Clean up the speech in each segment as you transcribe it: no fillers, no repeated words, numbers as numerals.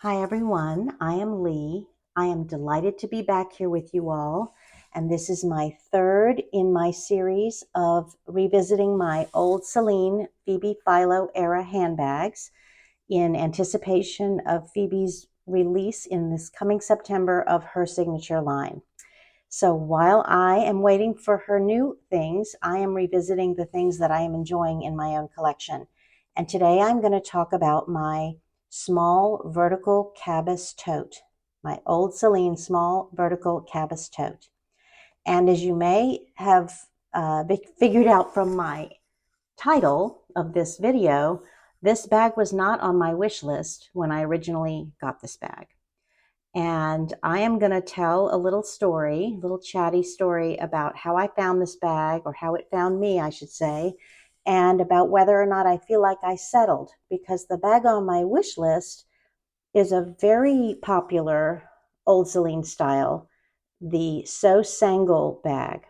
Hi everyone, I am Lee. I am delighted to be back here with you all, and this is my third in my series of revisiting my old Celine-Phoebe Philo era handbags in anticipation of Phoebe's release in this coming September of her signature line. So while I am waiting for her new things, I am revisiting the things that I am enjoying in my own collection. And today I'm going to talk about my small vertical Cabas tote, my old Celine small vertical Cabas tote. And as you may have figured out from my title of this video, this bag was not on my wish list when I originally got this bag. And I am going to tell a little story, a little chatty story about how I found this bag, or how it found me, I should say, and about whether or not I feel like I settled, because the bag on my wish list is a very popular old Celine style, the Seau Sangle bag.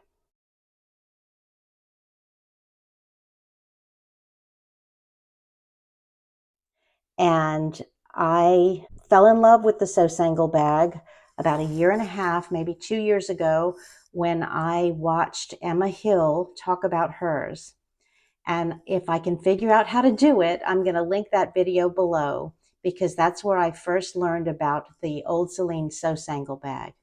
And I fell in love with the Seau Sangle bag about a year and a half, maybe 2 years ago, when I watched Emma Hill talk about hers. And if I can figure out how to do it, I'm going to link that video below, because that's where I first learned about the old Celine Seau Sangle bag.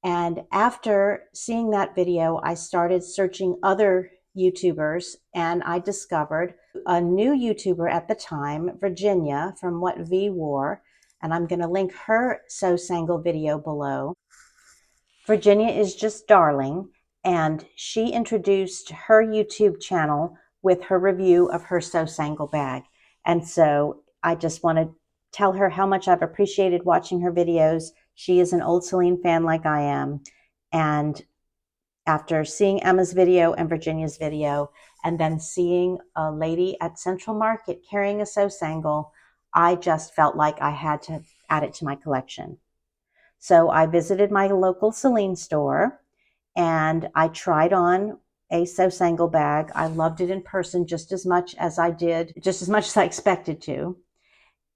And after seeing that video, I started searching other YouTubers, and I discovered a new YouTuber at the time, Virginia from What V Wore, and I'm going to link her Seau Sangle video below. Virginia is just darling, and she introduced her YouTube channel with her review of her Seau Sangle bag. And so I just want to tell her how much I've appreciated watching her videos. She is an old Celine fan like I am. And after seeing Emma's video and Virginia's video, and then seeing a lady at Central Market carrying a Seau Sangle, I just felt like I had to add it to my collection. So I visited my local Celine store and I tried on a Seau Sangle bag. I loved it in person just as much as I expected to.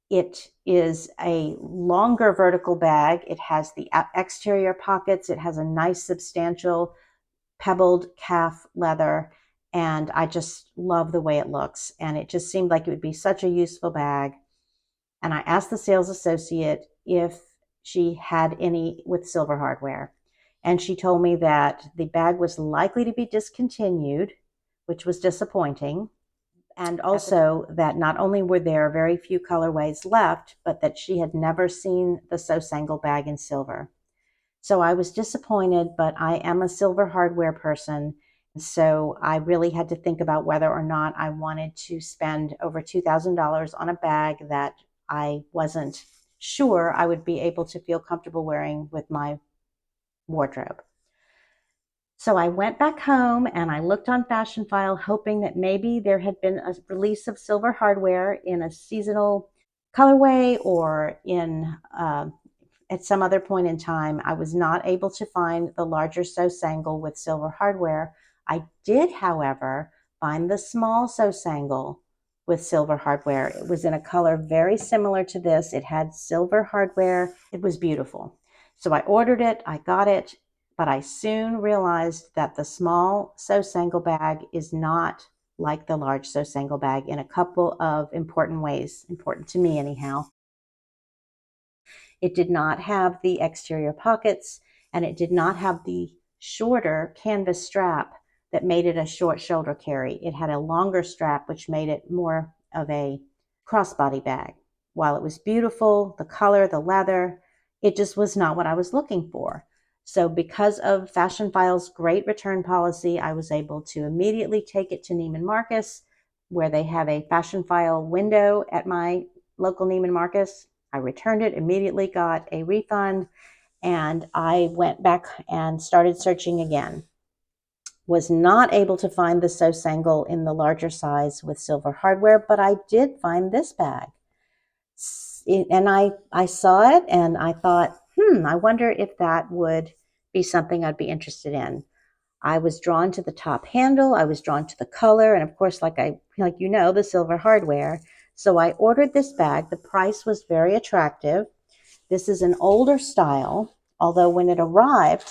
It is a longer vertical bag. It has the exterior pockets. It has a nice substantial pebbled calf leather, and I just love the way it looks. And it just seemed like it would be such a useful bag. And I asked the sales associate if she had any with silver hardware. And she told me that the bag was likely to be discontinued, which was disappointing. And also that not only were there very few colorways left, but that she had never seen the Seau Sangle bag in silver. So I was disappointed, but I am a silver hardware person. So I really had to think about whether or not I wanted to spend over $2,000 on a bag that I wasn't sure I would be able to feel comfortable wearing with my wardrobe. So I went back home and I looked on Fashion File, hoping that maybe there had been a release of silver hardware in a seasonal colorway or in at some other point in time. I was not able to find the larger Seau Sangle with silver hardware. I did, however, find the small Seau Sangle with silver hardware. It was in a color very similar to this. It had silver hardware. It was beautiful. So I ordered it, I got it, but I soon realized that the small Seau Sangle bag is not like the large Seau Sangle bag in a couple of important ways, important to me anyhow. It did not have the exterior pockets, and it did not have the shorter canvas strap that made it a short shoulder carry. It had a longer strap, which made it more of a crossbody bag. While it was beautiful, the color, the leather, it just was not what I was looking for. So because of Fashion File's great return policy, I was able to immediately take it to Neiman Marcus, where they have a Fashion File window at my local Neiman Marcus. I returned it, immediately got a refund, and I went back and started searching again. Was not able to find the Seau Sangle in the larger size with silver hardware, but I did find this bag. And I saw it and I thought, I wonder if that would be something I'd be interested in. I was drawn to the top handle. I was drawn to the color. And of course, like you know, the silver hardware. So I ordered this bag. The price was very attractive. This is an older style, although when it arrived,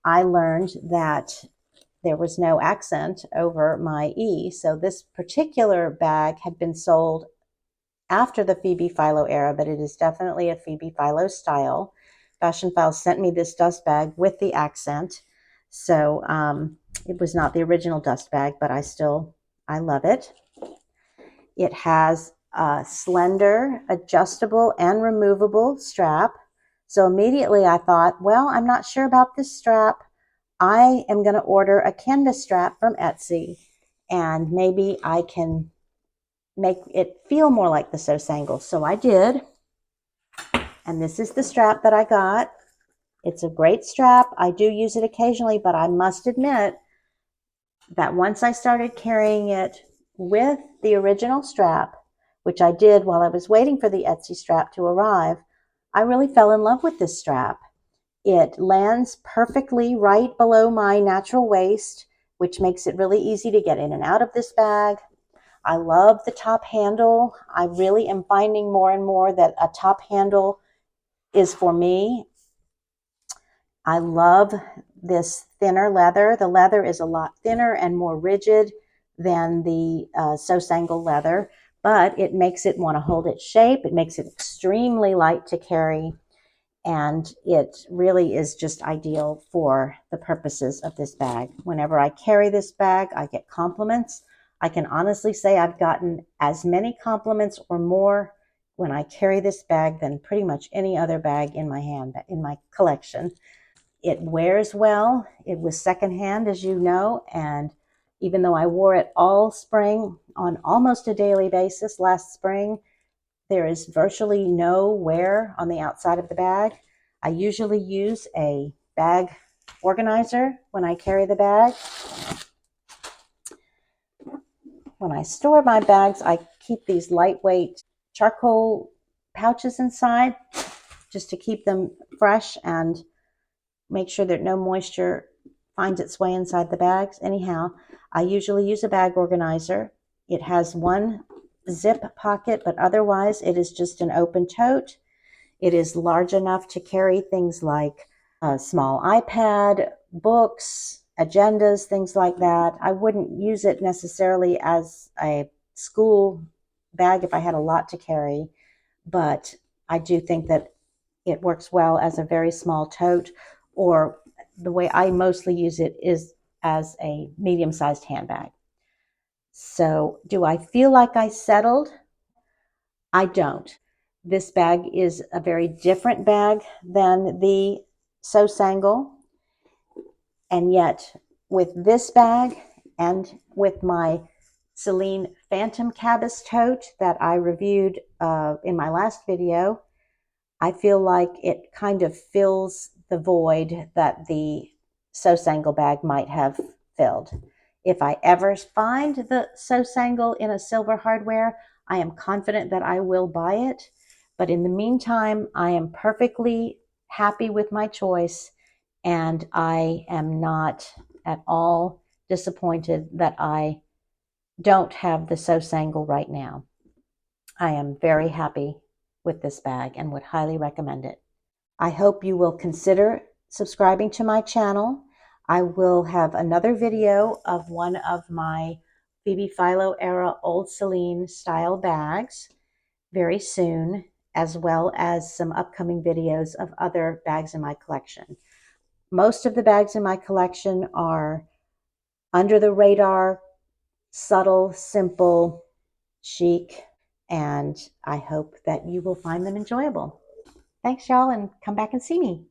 I learned that there was no accent over my E. So this particular bag had been sold after the Phoebe Philo era, but it is definitely a Phoebe Philo style. Fashion Files sent me this dust bag with the accent. So it was not the original dust bag, but I love it. It has a slender, adjustable, and removable strap. So immediately I thought, well, I'm not sure about this strap. I am going to order a canvas strap from Etsy, and maybe I can make it feel more like the Seau Sangle. So I did, and this is the strap that I got. It's a great strap. I do use it occasionally, but I must admit that once I started carrying it with the original strap, which I did while I was waiting for the Etsy strap to arrive, I really fell in love with this strap. It lands perfectly right below my natural waist, which makes it really easy to get in and out of this bag. I love the top handle. I really am finding more and more that a top handle is for me. I love this thinner leather. The leather is a lot thinner and more rigid than the Seau Sangle leather, but it makes it want to hold its shape. It makes it extremely light to carry, and it really is just ideal for the purposes of this bag. Whenever I carry this bag, I get compliments. I can honestly say I've gotten as many compliments or more when I carry this bag than pretty much any other bag in my collection. It wears well. It was secondhand, as you know, and even though I wore it all spring on almost a daily basis last spring, there is virtually no wear on the outside of the bag. I usually use a bag organizer when I carry the bag. When I store my bags, I keep these lightweight charcoal pouches inside just to keep them fresh and make sure that no moisture finds its way inside the bags. Anyhow, I usually use a bag organizer. It has one zip pocket, but otherwise it is just an open tote. It is large enough to carry things like a small iPad, books, agendas, things like that. I wouldn't use it necessarily as a school bag if I had a lot to carry, but I do think that it works well as a very small tote, or the way I mostly use it is as a medium-sized handbag. So do I feel like I settled? I don't. This bag is a very different bag than the Seau Sangle, and yet with this bag and with my Celine Phantom Cabas tote that I reviewed in my last video, I feel like it kind of fills the void that the Seau Sangle bag might have filled. If I ever find the Seau Sangle in a silver hardware, I am confident that I will buy it. But in the meantime, I am perfectly happy with my choice, and I am not at all disappointed that I don't have the Seau Sangle right now. I am very happy with this bag and would highly recommend it. I hope you will consider subscribing to my channel. I will have another video of one of my Phoebe Philo era old Celine style bags very soon, as well as some upcoming videos of other bags in my collection. Most of the bags in my collection are under the radar, subtle, simple, chic, and I hope that you will find them enjoyable. Thanks, y'all, and come back and see me.